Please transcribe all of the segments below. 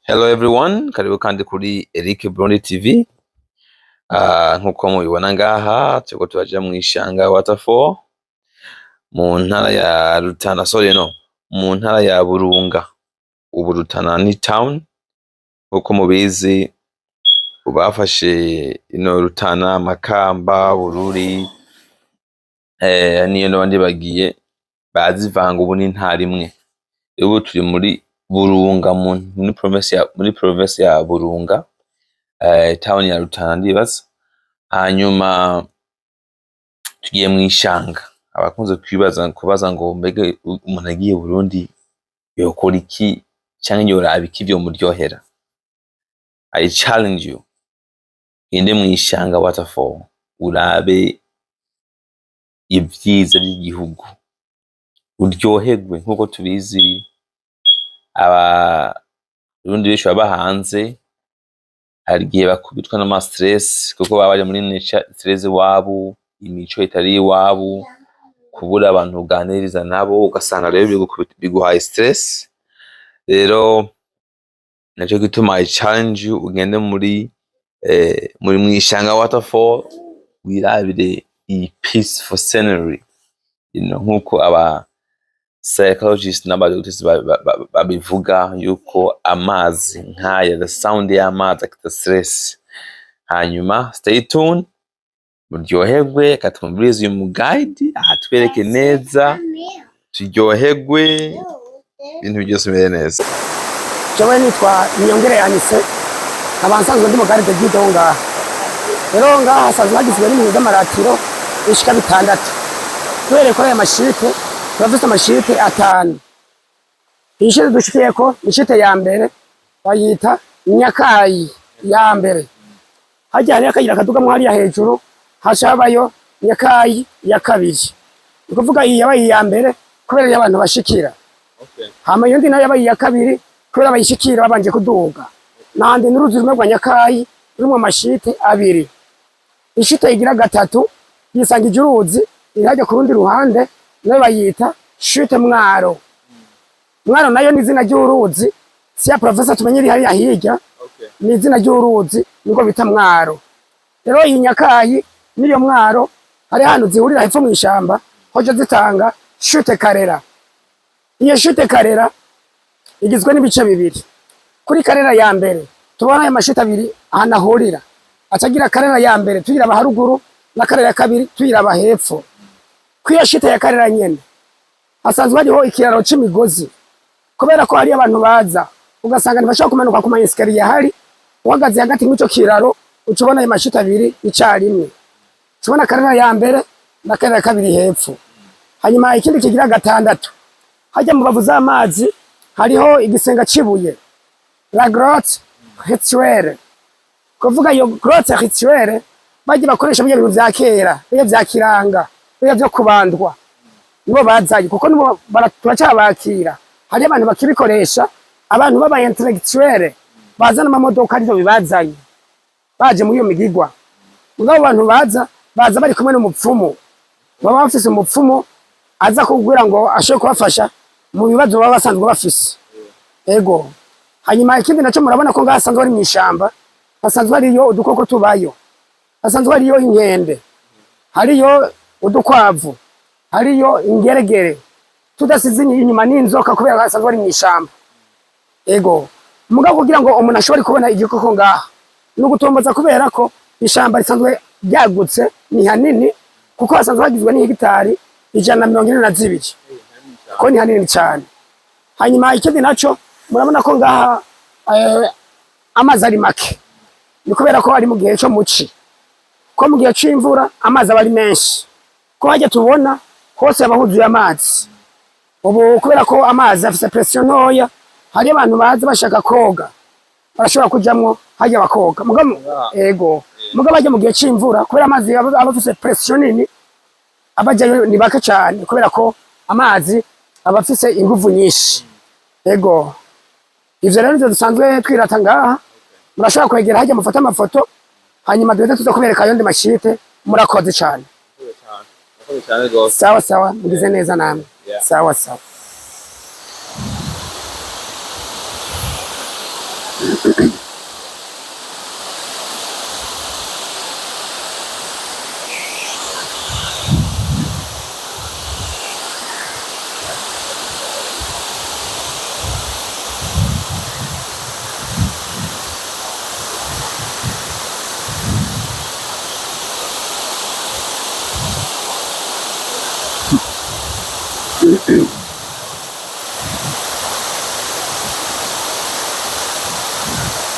Hello everyone, karibu kandi kuri Eric Burundi TV. Nkuko mubibona ngaha turiko turaja mu Ishanga Waterfall mu ntara ya Rutana, mu ntara ya Burunga. Ubu Rutana ni town, nkuko mubizi bafashe ino Rutana, Makamba, Bururi, niyo n'abandi bagiye bazivanga ubu n'intara imwe. Ubu turi muri Burunga muri province ya Burunga, town ya Rutana ndibaza. Hanyuma tugiye mu Ishanga. Abakunze kubaza ngo mbega umuntu agiye Burundi yokora iki canke yoraba iki vyo muryohera. I challenge you, gende mu Ishanga Waterfall urabe ivyiza by'igihugu, uryoherwe. Nkuko tubizi Abarundi benshi baba hanze hari igihe bakubitwa n'ama stress kuko baba baje muri nature, stress wabo, imico itari iwabo, kubura abantu uganiriza nabo, ugasanga rero biguhaye stress. Rero naco gituma I challenge you ugende muri mu Ishanga Waterfall wirabire iyi peaceful scenery, nkuko aba psychologists n'abadoctors babivuga yuko amazi nkaya, the sound y'amazi akita stress. Hanyuma stay tuned, muryoherwe, katumubirize uyu muguide atwereke neza, turyoherwe, ibintu byose bimere neza. Jewe nitwa Niyongere Anise, abansanzwe ndi mu gare de guide ngaha. Rero ngaha hasanzwe hagizwe n'ibintu by'amaratiro bishika 6. Kubera ko aya mashite turafise amashite 5. Ishite dushikiyeko ishite ya mbere bayita Nyakayi ya mbere. Hajya hari akayira kadugamwe hariya hejuru, hashabayo Nyakayi ya kabiri. Ukuvuga iyi yabaye ya mbere kubera y'abantu bashikira. Hama yundi nayo yabaye ya kabiri kubera bayishikira babanje kuduga. Nandi n'uruzi rumwe rwa Nyakayi rumwe amashite 2. Ishite igira 3 yisangije uruzi irajya ku rundi ruhande, nayo bayita Shute Mwaro. Mwaro nayo ni izina ry'uruzi, si ya professor tumenyeri hariya hirya. Ni izina ry'uruzi niko bita Mwaro. Rero iyi Nyakayi niyo Mwaro hari hano zihurira hepfo mu ishamba, hoje zitanga Shute Karera. Iyo Shute Karera igizwe n'ibice 2. Kuri Karera ya mbere tubona aya mashite 2 ahanahurira, atagira Karera ya mbere tugira abaharuguru na Karera ya kabiri tugira abahepfo. Kwiyo shite ya Karera nyene hasanzwe hariho ikiraro c'imigozi, kubera ko hari abantu baza ugasanga ntibashaka kumanuka ku mayesikariye hari, uhagaze hagati mw'ico kiraro ucubona ayo mashite 2 icarimwe. Tubona Karera ya mbere na Karera ya kabiri hepfo. Hanyuma ikindi kigira 6 hajya mu bavu z'amazi hariho igisenga cibuye, la grotte rituelle. Kuvuga iyo grotte rituelle baje bakoresha mu bintu vya kera, iyo vya kiranga, iyo vyo kubandwa, nibo bazaye kuko nibo baracabakira. Hari abantu bakibikoresha, abantu baba intellectuel bazana amamodoka arizo bibazanye baje muri iyo migigwa. Ngabo abantu baza bari kumwe n'umupfumu, baba bafise umupfumu aza kubwira ngo ashobore kubafasha mu bibazo baba basanzwe bafise. Ego hanyuma ikindi naco murabona ko ngasanzwe ari mu ishamba, hasanzwe hariyo udukoko tubayo, hasanzwe hariyo inkende, hariyo udukwavu, hariyo ingeregere, tudasize inyuma n'inzoka kubera hasanzwe ari mu ishamba. Ego mugabo kugira ngo umuntu ashobore kubona igikoko ngaha n'ugutomboza, kubera ko ishamba risanzwe ryagutse, ni hanini, kuko hasanzwe hagizwe n'hegitari 142, ko ni hanini cyane. Hanyuma ikindi naco murabona ko ngaha amazi ari make, ni kubera ko ari mu gihe cyo muci, ko mu gihe c'imvura amazi aba ari menshi, ko hajya tubona hose abahuzuye amazi. Ubu kubera ko amazi afise pression ntoya, hari abantu baza bashaka koga barashobora kujamwo hajya bakoga. Ego mugabo bajya mu gihe c'imvura kubera amazi aba afise pression nini, abajayo ni bake cyane kubera ko amazi aba afise inguvu nyinshi. Ego ivyo rero dusanzwe twirata ngaha, murashobora kwegera hajya mufata amafoto, hanyuma duheze tuza kubereka ayandi mashite. Murakoze cyane. Sawa sawa, mugize neza namwe. Sawa sawa.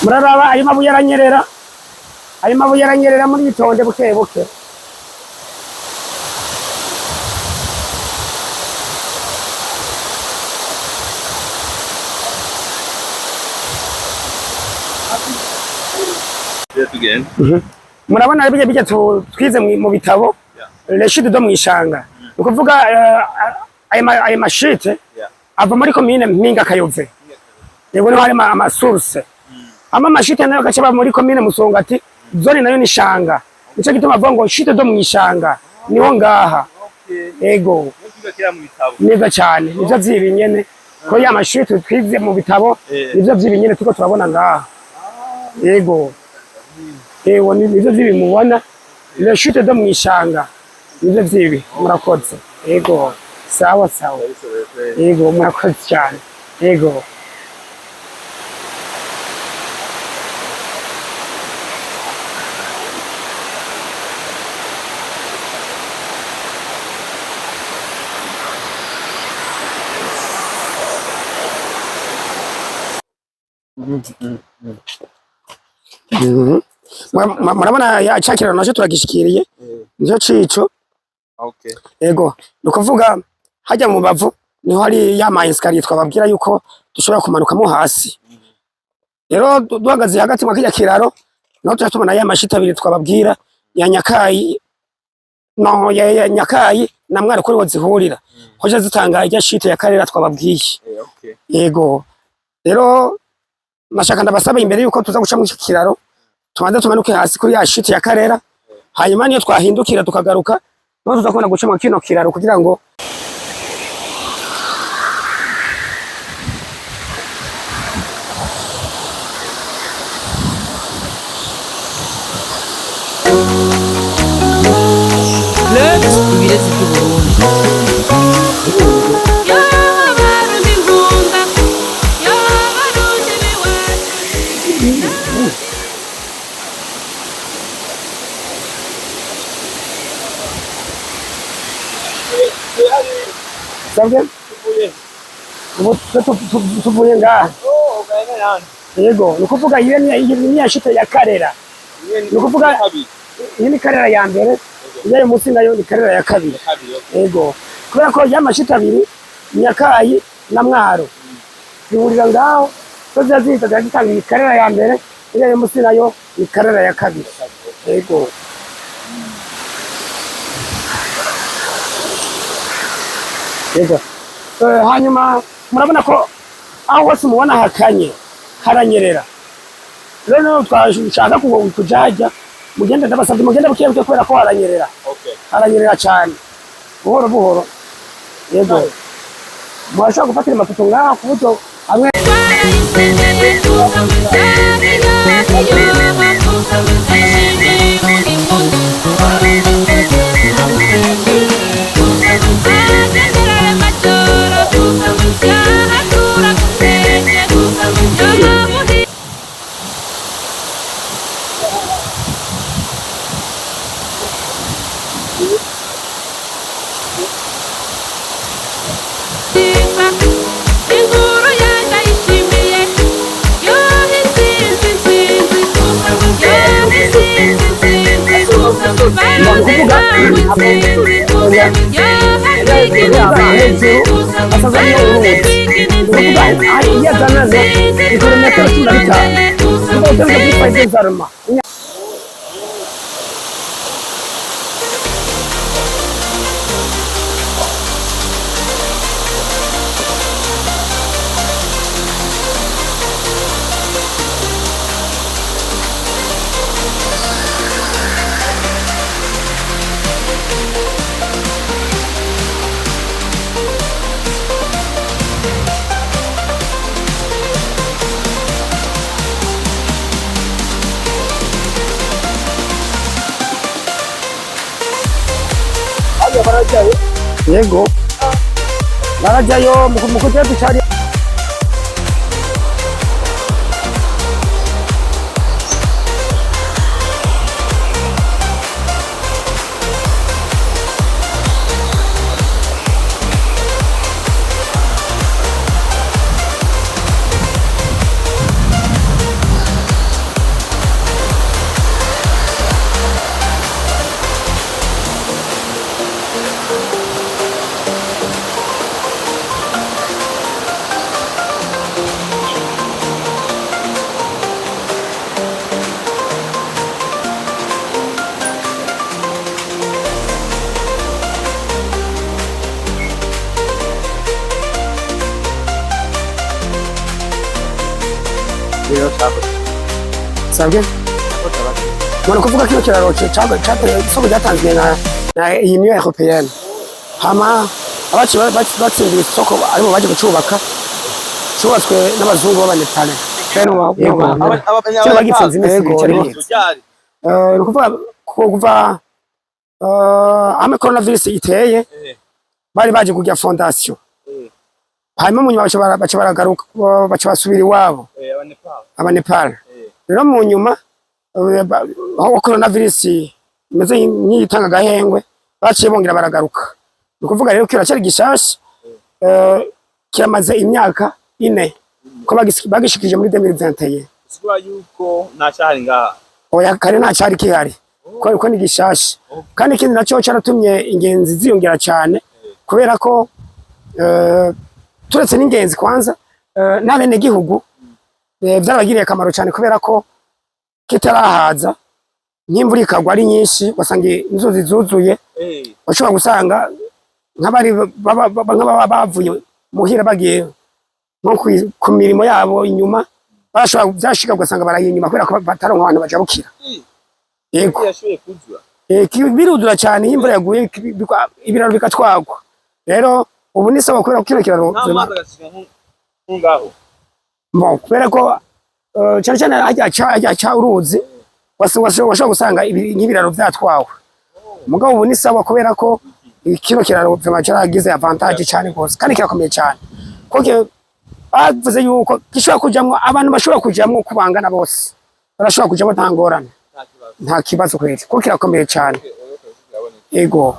Muraraba ayo mabuye aranyerera, ayo mabuye aranyerera muri bitonde buke buke. Murabona bijya twize mu bitabo reshide do mwishanga ukuvuga ayo mashite ava muri commune Mpinga Kayove yego no hari amasource mashite nayo gacaba muri commune Musongati zone nayo nishanga nico gituma avuga ngo shite do mwishanga niho ngaha yego neza cyane nivyo vyibinyene ko ya mashite twize mu bitabo nivyo vyibinyene tuko turabona ngaha yego ewo nivyo vyibimubona ile shite do mwishanga nivyo vyibi murakoze yego sawa sawa yego murakoze cyane yego murabona ya chakira naje turagishikiriye nico cico ego nukuvuga hajya mu bavu niho hari ya mainskariye twababwira yuko dushobora kumanukamo hasi rero duhagaze hagati mu kijya kiraro no tubona ya mashita abiri twababwira ya Nyakayi no ya Nyakayi na mwari kuri wazihurira hoje zitanga ijya shite ya Karera twababwiye yego rero nashaka ndabasaba imbere yuko tuza guca mu kiraro tubanza tumanuke hasi kuri ya shite ya Karera hanyuma niyo twahindukira tukagaruka no tuzakubona guca mu kino kiraro kugira ngo ibirezi by'Uburundi sabwe tuvuye ngaha yego nukuvuga iyo ni ya shite ya Karera nukuvuga iyi ni Karera ya mbere iyo munsi nayo ni Karera ya kabiri yego kubera ko ya mashita abiri Nyakayi na Mwaro bihurira ngaho so zazita zagitanga Karera ya mbere iyo munsi nayo ni Karera ya kabiri yego yego hanyuma murabona ko aho wese mubona hakanye haranyerera rero twashaka kujajya mugende ndabasabye mugende buke buke kubera ko haranyerera haranyerera cyane buhoro buhoro yego mwashaka gufatira amafoto ngaha ku buryo hamwe yego barajyayo mu kujya ducari sabwe mwana kuvuga kino kiraro cyateye isoko ryatanzwe na iyi niyo européenne hama batsindiye isoko arimo baje gucubaka cyubatswe n'abazungu b'abanetale beno cyo bagitsinze imisi cyari ni kuva ame coronavirus iteye bari baje kujya fondation hanyuma mu nyuma baca baragaruka baca basubira iwabo abanepal rero mu nyuma aho coronavirus imeze nk'itanga agahengwe baciye bongera baragaruka ni kuvuga rero kira cyari gishasha kiramaze imyaka 4 ko bagishikije muri 2021 sigura yuko nacari ngaha oya kare nacari kihari ko ni gishasha kandi ikindi nacyo cyaratumye ingenzi ziyongera cyane kubera ko turetse n'ingenzi kwanza n'abene gihugu byarabagiriye akamaro cyane kubera ko kitarahaza nk'imvura ikagwa ari nyinshi wasanga inzuzi zuzuye bashobora gusanga nk'abari bavuye muhira bagiye nko ku mirimo yabo inyuma bashobora byashika ugasanga baraye inyuma kubera ko bataronka abantu bajabukira yego birudura cyane imvura yaguye ibiraro bikatwagwa rero ubu ni sawa kubera kino kiraro kubera ko cyane cyane hajya ca uruzi washobora gusanga nk'ibiraro byatwawe mugabo ubu ni sawa kubera ko kino kiraro cyaragize avantage cyane rwose kandi kirakomeye cyane kuko bavuze yuko gishobora kujamwo abantu bashobora kujamwo kubangana bose barashobora kujamwo nta ngorane nta kibazo kweli kuko kirakomeye cyane yego